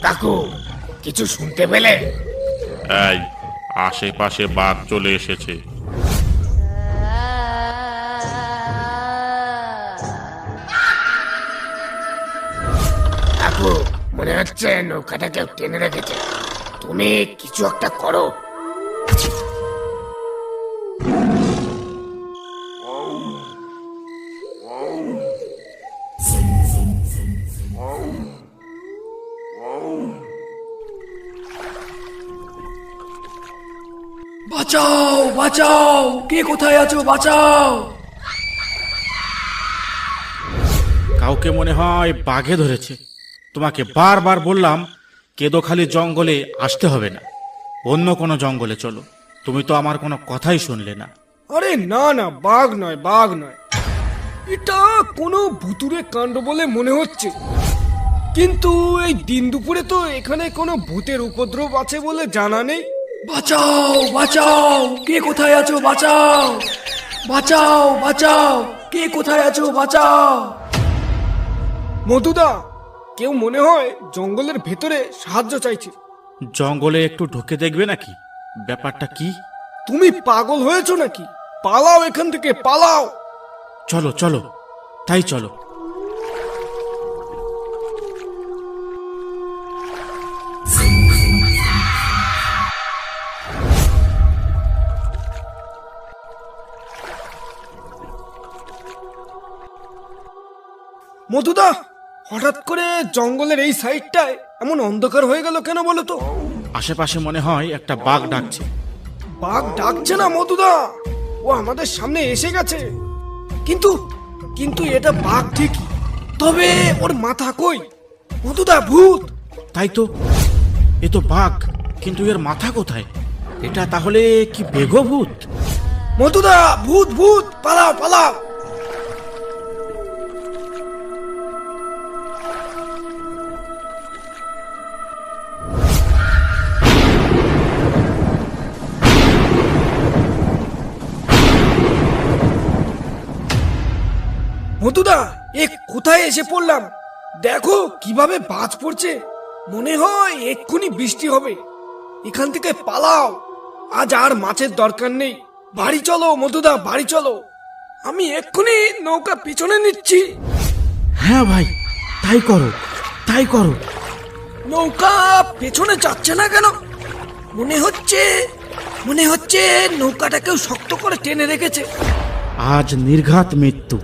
কাকু, কিছু শুনতে পেলে? এই, আশেপাশে বাঘ চলে এসেছে। কাকু, মনে হচ্ছে নৌকাটা কেউ টেনে রেখেছে। তুমি কিছু একটা করো। বাঁচাও বাঁচাও, কে কোথায় আছো, বাঁচাও। কাউকে মনে হয় বাঘে ধরেছে। তোমাকে বারবার বললাম কেদোখালি জঙ্গলে আসতে হবে না, অন্য কোনো জঙ্গলে চলো। তুমি তো আমার কোনো কথাই শুনলে না। আরে না না, বাঘ নয়, বাঘ নয়, এটা কোনো ভুতুরে কাণ্ড বলে মনে হচ্ছে। কিন্তু এই দিন দুপুরে তো এখানে কোনো ভূতের উপদ্রব আছে বলে জানা নেই। বাঁচাও বাঁচাও, কে কোথায় আছো, বাঁচাও। বাঁচাও বাঁচাও, কে কোথায় আছো, বাঁচাও। মধুদা, কেউ মনে হয় জঙ্গলের ভেতরে সাহায্য চাইছে। জঙ্গলে একটু ঢুকে দেখবে নাকি ব্যাপারটা কি? তুমি পাগল হয়েছো নাকি? পালাও এখান থেকে, পালাও। চলো চলো, তাই চলো। মধুদা, হঠাৎ করে জঙ্গলের এই সাইডটায় এমন অন্ধকার হয়ে গেল কেন বলো তো? আশেপাশে মনে হয় একটা বাঘ ডাকছে। বাঘ ডাকছে না মধুদা, ও আমাদের সামনে এসে গেছে। কিন্তু কিন্তু এটা বাঘ ঠিকই, তবে ওর মাথা কই? মধুদা, ভূত। তাই তো, এ তো বাঘ, কিন্তু এর মাথা কোথায়? এটা তাহলে কি বেগভূত? মধুদা, ভূত ভূত, পালাও পালাও। মধুদা, এ কোথায় এসে পড়লাম? দেখো কিভাবে বাজ পড়ছে, মনে হয় এক্ষুনি বৃষ্টি হবে। এখান থেকে পালাও, আজ আর মাছের দরকার নেই। বাড়ি চলো মধুদা, বাড়ি চলো। আমি এক্ষুনি নৌকা পিছনে নিচ্ছি। হ্যাঁ ভাই, তাই করো, তাই করো। নৌকা পেছনে যাচ্ছে না কেন? মনে হচ্ছে নৌকাটা কেউ শক্ত করে টেনে রেখেছে। আজ নির্ঘাত মৃত্যু।